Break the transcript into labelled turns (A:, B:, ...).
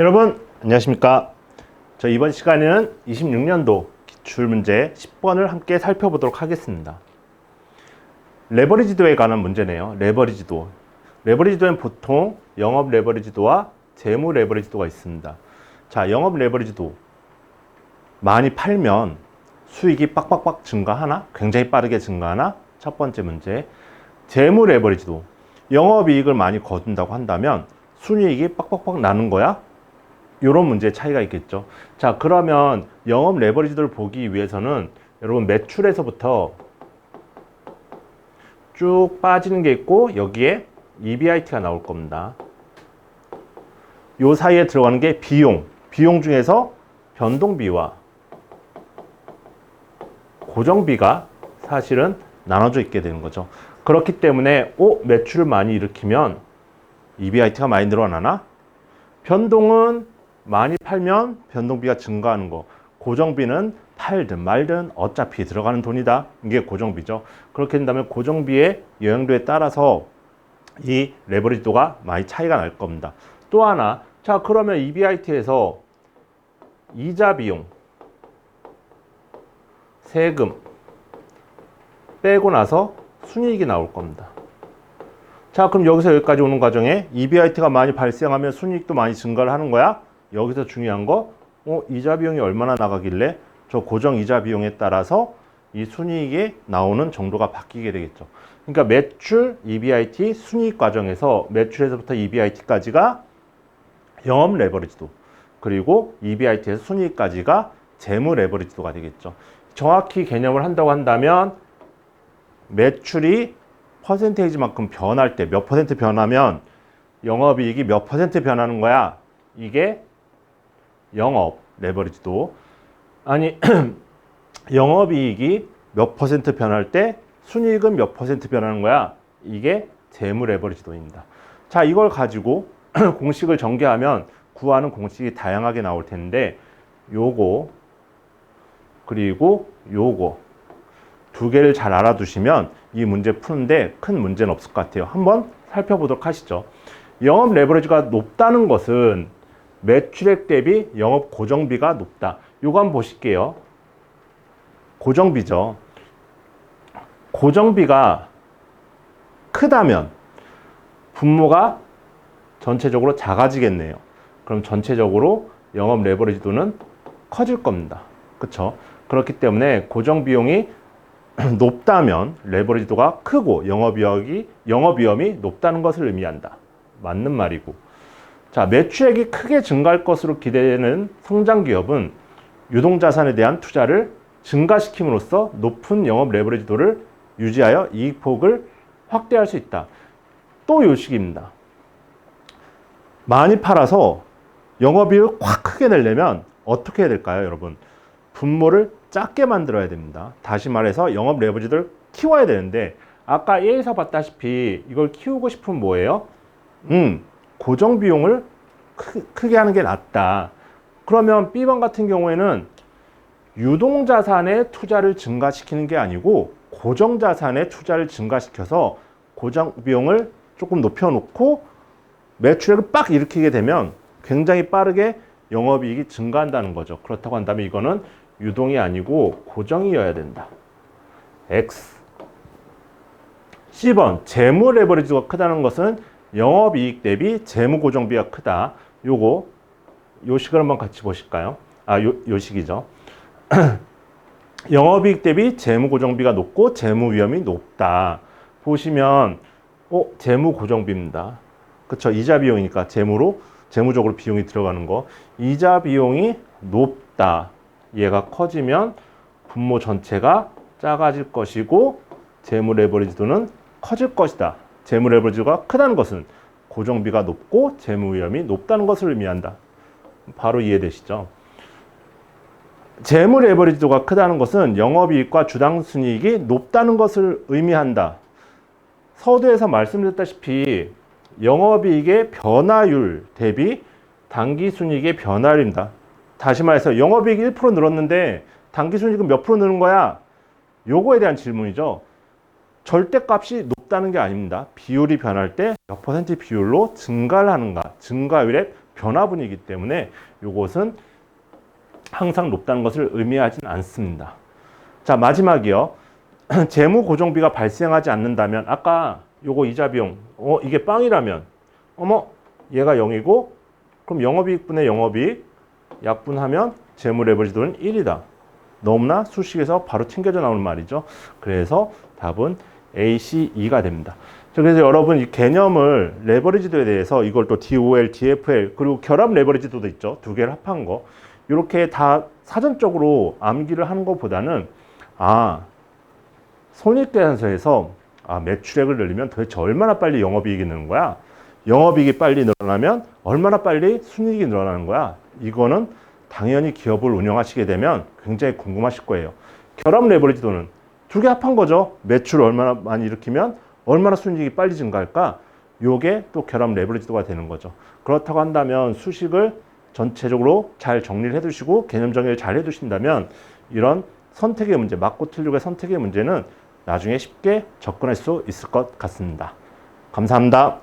A: 여러분 안녕하십니까. 저 이번 시간에는 26년도 기출문제 10번을 함께 살펴보도록 하겠습니다. 레버리지도에 관한 문제네요. 레버리지도에는 보통 영업 레버리지도와 재무 레버리지도가 있습니다. 자, 영업 레버리지도 많이 팔면 수익이 빡빡빡 증가하나? 굉장히 빠르게 증가하나? 첫 번째 문제. 재무 레버리지도, 영업이익을 많이 거둔다고 한다면 순이익이 빡빡빡 나는 거야? 이런 문제의 차이가 있겠죠. 자, 그러면 영업 레버리지도를 보기 위해서는 여러분 매출에서부터 쭉 빠지는 게 있고 여기에 EBIT가 나올 겁니다. 요 사이에 들어가는 게 비용 중에서 변동비와 고정비가 사실은 나눠져 있게 되는 거죠. 그렇기 때문에 매출을 많이 일으키면 EBIT가 많이 늘어나나? 변동은 많이 팔면 변동비가 증가하는 거, 고정비는 팔든 말든 어차피 들어가는 돈이다. 이게 고정비죠. 그렇게 된다면 고정비의 영향도에 따라서 이 레버리지도가 많이 차이가 날 겁니다. 또 하나, 자, 그러면 EBIT에서 이자 비용, 세금 빼고 나서 순이익이 나올 겁니다. 자, 그럼 여기서 여기까지 오는 과정에 EBIT가 많이 발생하면 순이익도 많이 증가를 하는 거야? 여기서 중요한 거, 이자 비용이 얼마나 나가길래 저 고정 이자 비용에 따라서 이 순이익이 나오는 정도가 바뀌게 되겠죠. 그러니까 매출, EBIT, 순이익 과정에서 매출에서부터 EBIT까지가 영업 레버리지도, 그리고 EBIT에서 순이익까지가 재무 레버리지도가 되겠죠. 정확히 개념을 한다고 한다면 매출이 퍼센테이지만큼 변할 때 몇 퍼센트 변하면 영업이익이 몇 퍼센트 변하는 거야? 이게 영업 레버리지도. 아니 영업이익이 몇 퍼센트 변할 때 순이익은 몇 퍼센트 변하는 거야? 이게 재무 레버리지도입니다. 자, 이걸 가지고 공식을 전개하면 구하는 공식이 다양하게 나올 텐데 요거 그리고 요거 두 개를 잘 알아두시면 이 문제 푸는데 큰 문제는 없을 것 같아요. 한번 살펴보도록 하시죠. 영업 레버리지가 높다는 것은 매출액 대비 영업 고정비가 높다. 요거 한번 보실게요. 고정비죠. 고정비가 크다면 분모가 전체적으로 작아지겠네요. 그럼 전체적으로 영업 레버리지도는 커질 겁니다. 그렇죠? 그렇기 때문에 고정비용이 높다면 레버리지도가 크고 영업 위험이 높다는 것을 의미한다. 맞는 말이고. 자, 매출액이 크게 증가할 것으로 기대되는 성장 기업은 유동자산에 대한 투자를 증가시킴으로써 높은 영업 레버리지도를 유지하여 이익폭을 확대할 수 있다. 또 요식입니다. 많이 팔아서 영업이익을 확 크게 내려면 어떻게 해야 될까요, 여러분? 분모를 작게 만들어야 됩니다. 다시 말해서 영업 레버리지도를 키워야 되는데 아까 A에서 봤다시피 이걸 키우고 싶으면 뭐예요? 고정 비용을 크게 하는 게 낫다. 그러면 B번 같은 경우에는 유동자산의 투자를 증가시키는 게 아니고 고정자산의 투자를 증가시켜서 고정 비용을 조금 높여놓고 매출액을 빡 일으키게 되면 굉장히 빠르게 영업이익이 증가한다는 거죠. 그렇다고 한다면 이거는 유동이 아니고 고정이어야 된다. X. C번, 재무 레버리지가 크다는 것은 영업이익 대비 재무 고정비가 크다. 요거 요식을 한번 같이 보실까요? 요식이죠. 영업이익 대비 재무 고정비가 높고 재무 위험이 높다. 보시면 재무 고정비입니다. 그렇죠? 이자 비용이니까 재무적으로 비용이 들어가는 거. 이자 비용이 높다. 얘가 커지면 분모 전체가 작아질 것이고 재무 레버리지도는 커질 것이다. 재무 레버리지가 크다는 것은 고정비가 높고 재무 위험이 높다는 것을 의미한다. 바로 이해되시죠? 재무 레버리지도가 크다는 것은 영업이익과 주당 순이익이 높다는 것을 의미한다. 서두에서 말씀드렸다시피 영업이익의 변화율 대비 당기순이익의 변화율입니다. 다시 말해서 영업이익이 1% 늘었는데 당기순이익은 몇 프로 느는 거야? 요거에 대한 질문이죠. 절대값이 높다는 게 아닙니다. 비율이 변할 때 몇 퍼센트 비율로 증가를 하는가, 증가율의 변화분이기 때문에 이것은 항상 높다는 것을 의미하진 않습니다. 자, 마지막이요. 재무 고정비가 발생하지 않는다면 아까 요거 이자 비용 이게 빵이라면 얘가 0이고 그럼 영업이익분의 영업이익 약분하면 재무 레버리지도는 1이다. 너무나 수식에서 바로 튕겨져 나오는 말이죠. 그래서 답은 A, C, E가 됩니다. 그래서 여러분 이 개념을 레버리지도에 대해서 이걸 또 DOL, DFL 그리고 결합 레버리지도도 있죠. 두 개를 합한 거. 이렇게 다 사전적으로 암기를 하는 것보다는 손익계산서에서 매출액을 늘리면 도대체 얼마나 빨리 영업이익이 느는 거야? 영업이익이 빨리 늘어나면 얼마나 빨리 순이익이 늘어나는 거야? 이거는 당연히 기업을 운영하시게 되면 굉장히 궁금하실 거예요. 결합 레버리지도는 두 개 합한 거죠. 매출을 얼마나 많이 일으키면 얼마나 순이익이 빨리 증가할까? 요게 또 결합 레버리지도가 되는 거죠. 그렇다고 한다면 수식을 전체적으로 잘 정리를 해두시고 개념 정리를 잘 해두신다면 이런 선택의 문제, 맞고 틀리고의 선택의 문제는 나중에 쉽게 접근할 수 있을 것 같습니다. 감사합니다.